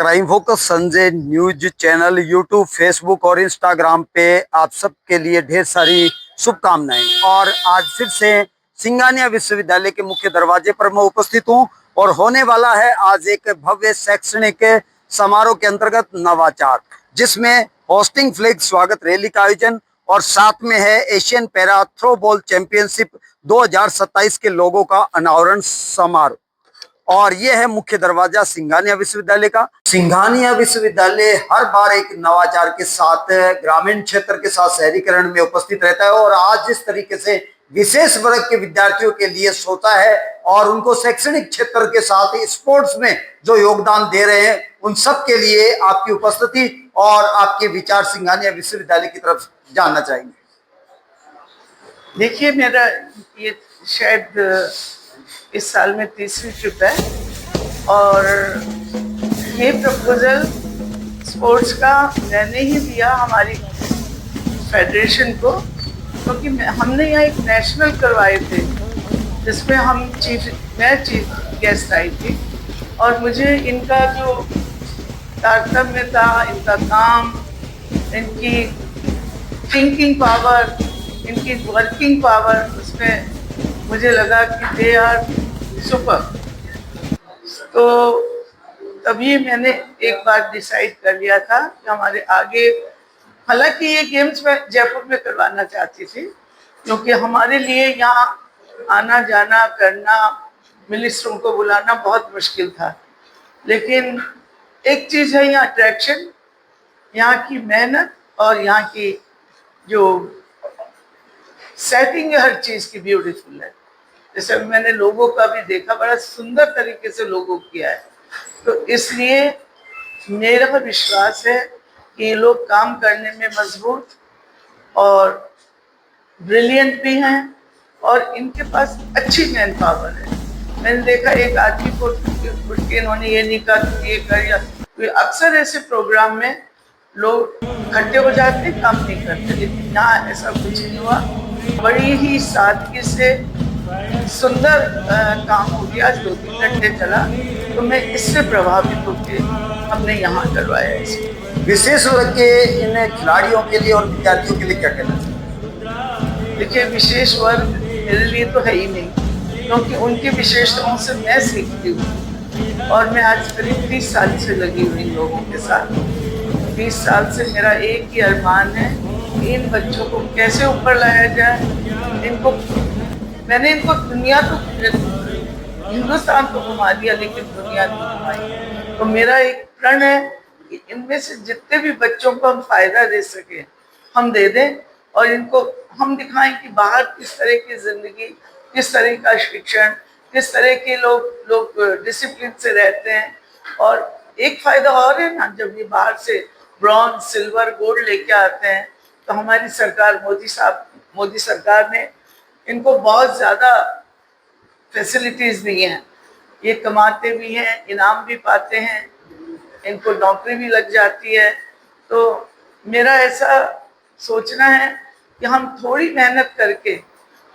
Crime focus Sanjay news channel YouTube, Facebook और Instagram पे आप सबके लिए ढेर सारी शुभकामनाएं। और आज फिर से सिंघानिया विश्वविद्यालय के मुख्य दरवाजे पर मैं उपस्थित हूं और होने वाला है आज एक भव्य शैक्षणिक समारोह के अंतर्गत नवाचार, जिसमें होस्टिंग फ्लैग स्वागत रैली का आयोजन और साथ में है एशियन पैरा थ्रोबॉल चैंपियनशिप 2027 के लोगों का अनावरण समारोह। और ये है मुख्य दरवाजा सिंघानिया विश्वविद्यालय का। सिंघानिया विश्वविद्यालय हर बार एक नवाचार के साथ ग्रामीण क्षेत्र के साथ शहरीकरण में उपस्थित रहता है और आज जिस तरीके से विशेष वर्ग के विद्यार्थियों के लिए सोचा है और उनको शैक्षणिक क्षेत्र के साथ स्पोर्ट्स में जो योगदान दे रहे हैं, उन सब के लिए आपकी उपस्थिति और आपके विचार सिंघानिया विश्वविद्यालय की तरफ जानना चाहेंगे। देखिए, मेरा ये शायद इस साल में तीसरी ट्रिप है और ये प्रपोजल स्पोर्ट्स का मैंने ही दिया हमारी फेडरेशन को, क्योंकि हमने यहाँ एक नेशनल करवाए थे जिसमें मैं चीफ गेस्ट आई थी और मुझे इनका जो तारतम्य था, इनका काम, इनकी थिंकिंग पावर, इनकी वर्किंग पावर, उसमें मुझे लगा कि दे आर सुपर। तो तभी मैंने एक बार डिसाइड कर लिया था कि हमारे आगे, हालांकि ये गेम्स मैं जयपुर में करवाना चाहती थी क्योंकि हमारे लिए यहाँ आना जाना करना, मिनिस्टरों को बुलाना बहुत मुश्किल था। लेकिन एक चीज़ है यहाँ अट्रैक्शन, यहाँ की मेहनत और यहाँ की जो सेटिंग है हर चीज़ की ब्यूटीफुल है। जैसे मैंने लोगों का भी देखा, बड़ा सुंदर तरीके से लोगों किया है। तो इसलिए मेरा विश्वास है कि ये लोग काम करने में मजबूत और ब्रिलियंट भी हैं और इनके पास अच्छी मैन पावर है। मैंने देखा एक आदमी को उठ के इन्होंने ये नहीं कहा कि ये कर, या अक्सर ऐसे प्रोग्राम में लोग इकट्ठे हो जाते, काम नहीं करते, लेकिन यहाँ ऐसा कुछ नहीं हुआ। बड़ी ही सादगी से सुंदर काम हो गया। आज 2-3 घंटे चला, तो मैं इससे प्रभावित होकर हमने यहाँ करवाया इसको। विशेष वर्ग के इन खिलाड़ियों के लिए और विद्यार्थियों के लिए क्या कहना चाहिए? देखिए, विशेष वर्ग मेरे लिए तो है ही नहीं, क्योंकि उनकी विशेषताओं से मैं सीखती हूँ और मैं आज करीब 30 साल से लगी हुई इन लोगों के साथ। 30 साल से मेरा एक ही अरमान है, इन बच्चों को कैसे ऊपर लाया जाए। मैंने इनको दुनिया तो, हिंदुस्तान तो घुमा दिया लेकिन दुनिया नहीं घुमाई। तो मेरा एक प्रण है कि इनमें से जितने भी बच्चों को हम फायदा दे सके हम दे दें और इनको हम दिखाएं कि बाहर किस तरह की जिंदगी, किस तरह का शिक्षण, किस तरह के लोग डिसिप्लिन से रहते हैं। और एक फायदा और है ना, जब ये बाहर से ब्रॉन्ज, सिल्वर, गोल्ड लेके आते हैं तो हमारी सरकार, मोदी सरकार ने इनको बहुत ज़्यादा फैसिलिटीज़ दी हैं। ये कमाते भी हैं, इनाम भी पाते हैं, इनको नौकरी भी लग जाती है। तो मेरा ऐसा सोचना है कि हम थोड़ी मेहनत करके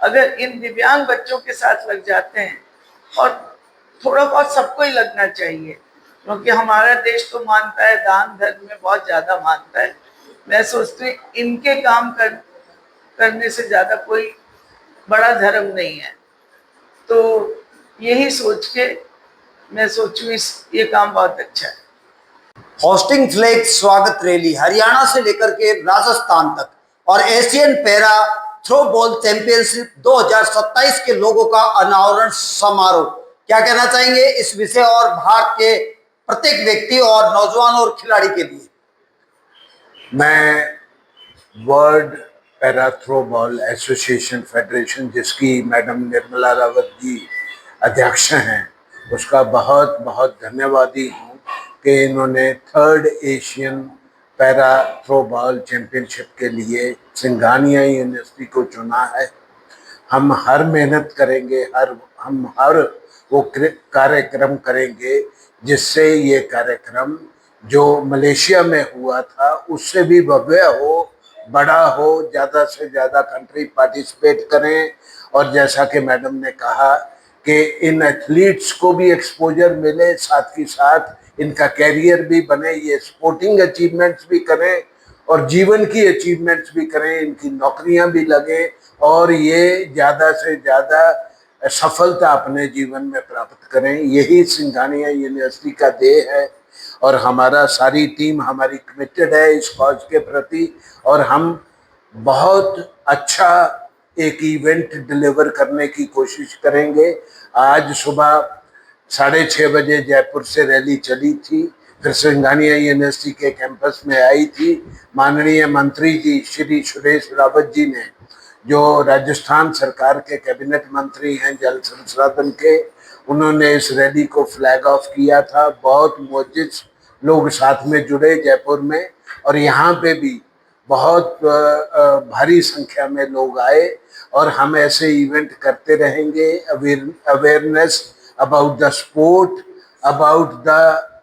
अगर इन दिव्यांग बच्चों के साथ लग जाते हैं, और थोड़ा बहुत सबको ही लगना चाहिए क्योंकि हमारा देश तो मानता है, दान धर्म में बहुत ज़्यादा मानता है। मैं सोचती हूँ इनके काम करने से ज़्यादा कोई बड़ा धर्म नहीं है। तो यही सोच के मैं सोचूं ये काम बहुत अच्छा है। होस्टिंग फ्लैग स्वागत रैली हरियाणा से लेकर के राजस्थान तक और एशियन पैरा थ्रोबॉल चैंपियनशिप 2027 के लोगों का अनावरण समारोह, क्या कहना चाहेंगे इस विषय और भारत के प्रत्येक व्यक्ति और नौजवान और खिलाड़ी के लिए? मैं world para throwball association federation, जिसकी मैडम निर्मला रावत जी अध्यक्ष हैं, उसका बहुत बहुत धन्यवादी हूँ कि इन्होंने 3rd Asian para throwball championship के लिए सिंघानिया यूनिवर्सिटी को चुना है। हम हर मेहनत करेंगे, हम हर वो कार्यक्रम करेंगे जिससे ये कार्यक्रम जो मलेशिया में हुआ था उससे भी भव्य हो, बड़ा हो, ज़्यादा से ज़्यादा कंट्री पार्टिसिपेट करें। और जैसा कि मैडम ने कहा कि इन एथलीट्स को भी एक्सपोजर मिले, साथ ही साथ इनका कैरियर भी बने, ये स्पोर्टिंग अचीवमेंट्स भी करें और जीवन की अचीवमेंट्स भी करें, इनकी नौकरियां भी लगें और ये ज़्यादा से ज़्यादा सफलता अपने जीवन में प्राप्त करें। यही सिंघानिया यूनिवर्सिटी का ध्येय है और हमारा सारी टीम हमारी कमिटेड है इस कॉज के प्रति और हम बहुत अच्छा एक इवेंट डिलीवर करने की कोशिश करेंगे। आज सुबह 6:30 बजे जयपुर से रैली चली थी, फिर सिंघानिया यूनिवर्सिटी के कैंपस में आई थी। माननीय मंत्री जी श्री सुरेश रावत जी ने, जो राजस्थान सरकार के कैबिनेट मंत्री हैं जल संसाधन के, उन्होंने इस रैली को फ्लैग ऑफ किया था। बहुत मोजिज लोग साथ में जुड़े जयपुर में और यहाँ पे भी बहुत भारी संख्या में लोग आए और हम ऐसे इवेंट करते रहेंगे। Awareness about the sport, about the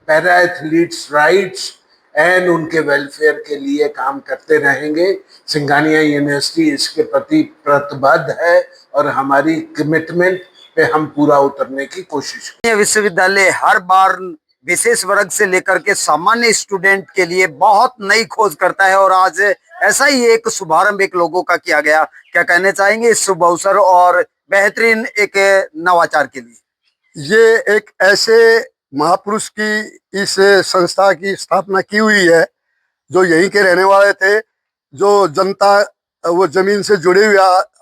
para athletes rights and उनके वेलफेयर के लिए काम करते रहेंगे। सिंघानिया यूनिवर्सिटी इसके प्रति प्रतिबद्ध है और हमारी कमिटमेंट पे हम पूरा उतरने की कोशिश करेंगे। ये विश्वविद्यालय हर बार विशेष वर्ग से लेकर के सामान्य स्टूडेंट के लिए बहुत नई खोज करता है और आज ऐसा ही एक शुभारंभ एक लोगों का किया गया। क्या कहना चाहेंगे इस शुभ अवसर और बेहतरीन एक नवाचार के लिए? ये एक ऐसे महापुरुष की इस संस्था की स्थापना की हुई है जो यहीं के रहने वाले थे, जो जनता वो जमीन से जुड़े हुए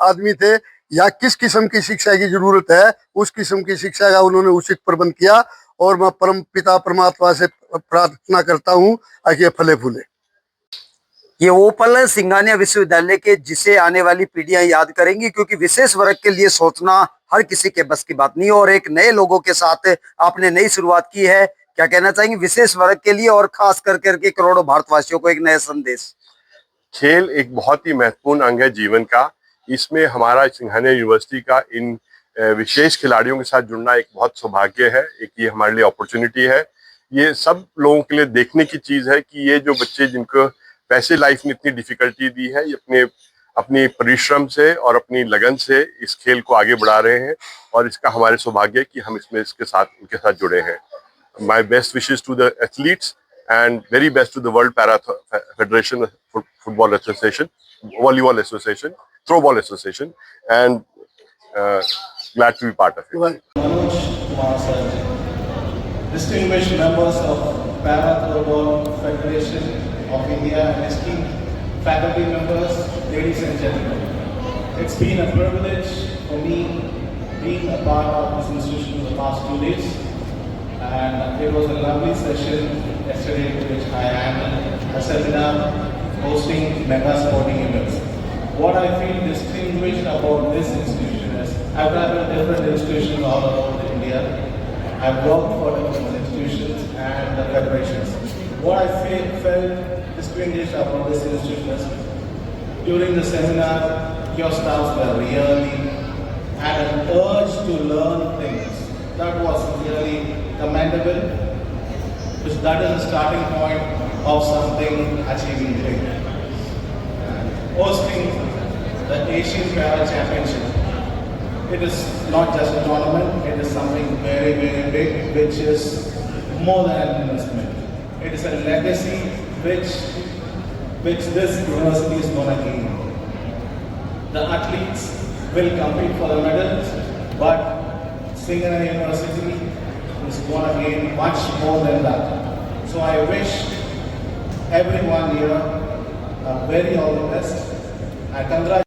आदमी थे। या किस किस्म की शिक्षा की जरूरत है उस किस्म की शिक्षा का उन्होंने उचित प्रबंध किया और मैं परम पिता परमात्मा से प्रार्थना करता हूँ कि ये फले फूले। ये वो पल है सिंघानिया विश्वविद्यालय के जिसे आने वाली पीढ़ियां याद करेंगी, क्योंकि विशेष वर्ग के लिए सोचना हर किसी के बस की बात नहीं और एक नए लोगों के साथ आपने नई शुरुआत की है। क्या कहना चाहेंगे विशेष वर्ग के लिए और खास करके करोड़ों भारतवासियों को एक नया संदेश? खेल एक बहुत ही महत्वपूर्ण अंग है जीवन का। इसमें हमारा सिंघानिया यूनिवर्सिटी का इन विशेष खिलाड़ियों के साथ जुड़ना एक बहुत सौभाग्य है, एक ये हमारे लिए अपॉर्चुनिटी है। ये सब लोगों के लिए देखने की चीज है कि ये जो बच्चे जिनको वैसे लाइफ में इतनी डिफिकल्टी दी है, ये अपनी परिश्रम से और अपनी लगन से इस खेल को आगे बढ़ा रहे हैं और इसका हमारे सौभाग्य है कि हम इसमें इनके साथ जुड़े हैं। My best wishes to the athletes and very best to the World Para Federation, Football Association, Volleyball Association, Throwball Association, and glad to be part of it. Manoj Kumar sir, distinguished members of Para Throwball Federation of India and esteemed faculty members, ladies and gentlemen. It's been a privilege for me being a part of this institution for the past 2 days. And it was a lovely session yesterday in which I handled a seminar hosting mega sporting events. What I feel distinguished about this institution is I've done different institutions all over India. I've worked for different institutions and the federations. What I felt distinguished about this institution is during the seminar, your staffs were really had an urge to learn things. That was really commendable, because that is the starting point of something achieving great. Hosting the Asian Para Championship, it is not just a tournament, it is something very, very big, which is more than an investment. It is a legacy which this university is going to gain. The athletes will compete for the medals, but Singhania University is going to gain much more than that. So I wish everyone here a very all the best. I congratulate